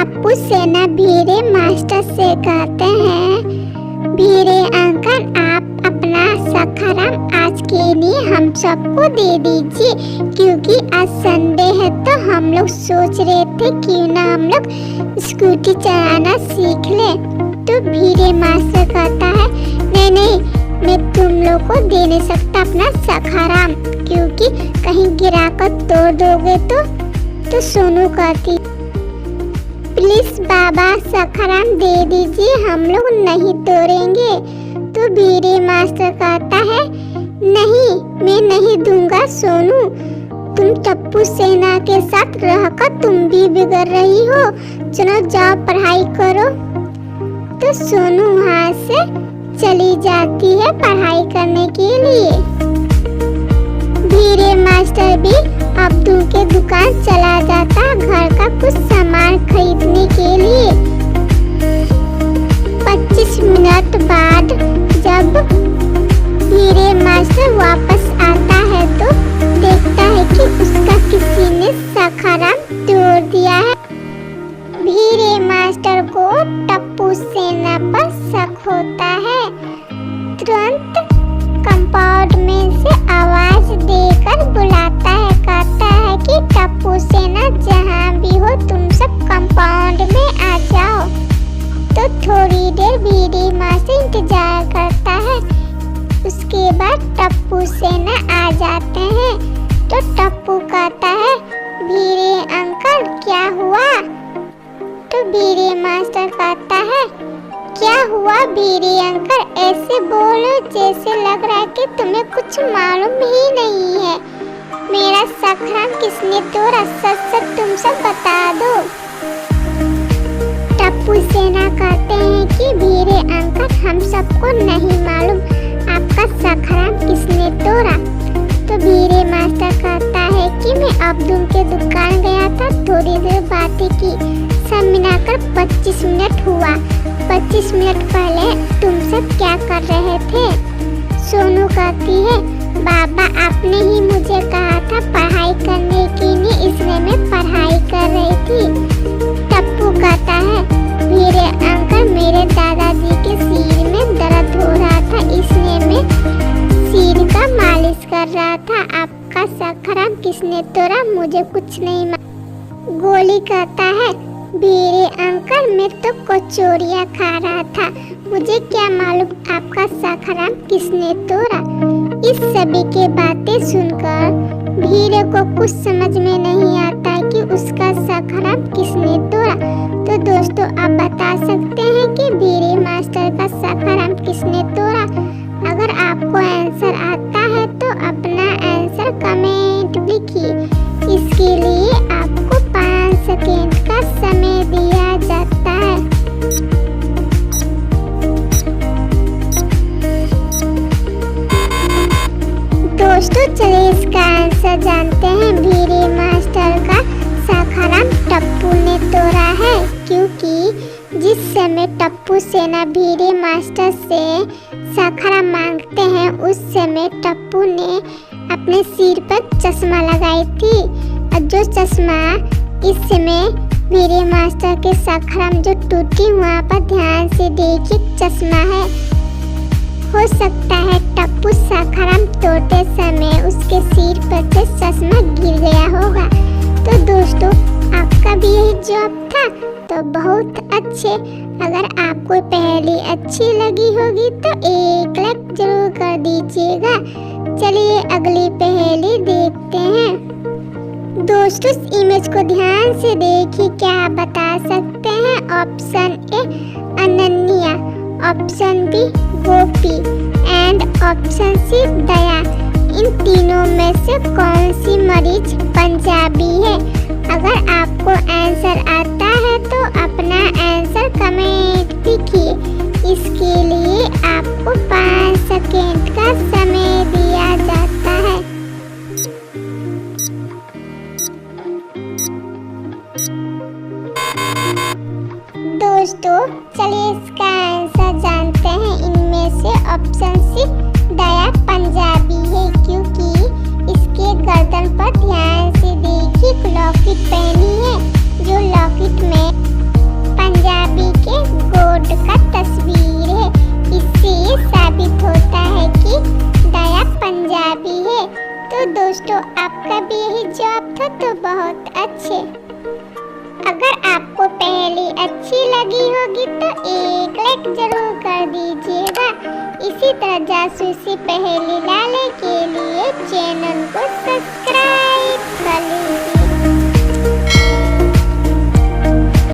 टप्पू सेना भीरे मास्टर से कहते हैं, भीरे अंकल आप अपना सखाराम आज के लिए हम सबको दे दीजिए, क्योंकि आज संडे है तो हम लोग सोच रहे थे क्यों ना हम लोग स्कूटी चलाना सीख ले। तो भीरे मास्टर कहता है, नहीं नहीं मैं तुम लोग को दे नहीं सकता अपना सखाराम, क्योंकि कहीं गिरा कर तोड़ दोगे तो सोनू कहती, प्लीज बाबा सखाराम दे दीजिए, हम लोग नहीं तोड़ेंगे। तो भीरे मास्टर कहता है, नहीं मैं नहीं दूंगा सोनू, तुम टप्पू सेना के साथ रहकर तुम भी बिगड़ रही हो, चलो जाओ पढ़ाई करो। तो सोनू वहाँ से चली जाती है पढ़ाई करने के लिए। भीरे मास्टर भी अब्दुल के दुकान चला जाता घर का कुछ सामान खरीदने के लिए। 25 मिनट बाद जब भीरे मास्टर वापस आता है तो देखता है कि उसका किसी ने सखाराम तोड़ दिया है। भीरे मास्टर को टप्पू सेना पर शक होता है। तुरंत कंपाउंड में से आवाज देकर बुलाता है, कहता है कि टप्पू सेना जहाँ भी हो तुम सब कंपाउंड में आ जाओ। तो थोड़ी देर भीरे मास्टर इंतजार करता है, उसके बाद टप्पू सेना आ जाते हैं। तो टप्पू कहता है, भीरे अंकल क्या हुआ? तो भीरे मास्टर कहता है, क्या हुआ भीरे अंकल, ऐसे बोलो जैसे लग रहा है कि तुम्हें कुछ मालूम ही नहीं है। मेरा सखाराम किसने तोड़ा, सच सच तुम सब बता दो। टप्पू सेना कहते हैं कि भीरे अंकल हम सबको नहीं मालूम आपका सखाराम किसने तोड़ा। तो भीरे मास्टर कहता है कि मैं अब्दुल के दुकान गया था, थोड़ी देर बातें की, सब मिलाकर 25 मिनट हुआ। 25 मिनट पहले तुम सब क्या कर रहे थे? सोनू कहती है, बाबा आपने ही मुझे कहा था पढ़ाई करने के लिए, इसलिए मैं पढ़ाई कर रही थी। टप्पू कहता है, भीरे अंकल मेरे दादाजी के सिर में दर्द हो रहा था, इसलिए मैं सिर का मालिश कर रहा था। आपका सखाराम किसने तोड़ा, मुझे कुछ नहीं मालूम। गोली कहता है, भीरे अंकल मैं तो कचौरियाँ खा रहा था, मुझे क्या मालूम आपका सखाराम किसने तोड़ा। इस सभी के बातें सुनकर भीरे को कुछ समझ में नहीं आता कि उसका सखाराम किसने तोड़ा। तो दोस्तों आप बता सकते हैं कि भीरे मास्टर का सखाराम किसने तोड़ा? अगर आपको आंसर आता है तो अपना आंसर कमेंट लिखिए। इसके लिए आपको 5 सेकेंड का समय दिया जाता है। दोस्तों चलिए इसका आंसर जानते हैं। भीरे मास्टर का सखाराम टप्पू ने तोड़ा है, क्योंकि जिस समय टप्पू सेना भीरे मास्टर से सखाराम मांगते हैं उस समय टप्पू ने अपने सिर पर चश्मा लगाई थी, और जो चश्मा इस समय भीरे मास्टर के सखाराम जो टूटी वहाँ पर ध्यान से देखिए चश्मा है। हो सकता है टप्पू सखाराम तोड़ते समय उसके सिर पर से चश्मा गिर गया होगा। तो दोस्तों आपका भी यही जवाब था, तो बहुत अच्छे। अगर आपको पहेली अच्छी लगी होगी तो एक लाइक जरूर कर दीजिएगा। चलिए अगली पहेली देखते हैं। दोस्तों इस इमेज को ध्यान से देखिए, क्या आप बता सकते हैं? Option A Ananya, option B Gopi and option C Daya. इन तीनों में से कौन सी मरीज पंजाबी है? अगर आपको आंसर आता है तो अपना आंसर कमेंट लिखिए। इसके लिए आपको 5 सेकेंड का समय दिया जाता है। दोस्तों चलिए इसका आंसर जानते हैं। इनमें से ऑप्शन सी दया पंजाबी है, क्योंकि इसके गर्दन पर ध्यान से देखिए लॉकेट पहनी है, जो लॉकेट में आपका भी यही जॉब था तो बहुत अच्छे। अगर आपको पहेली अच्छी लगी होगी तो एक लाइक जरूर कर दीजिएगा। इसी तरह जासूसी पहेली लाने के लिए चैनल को सब्सक्राइब कर लीजिए।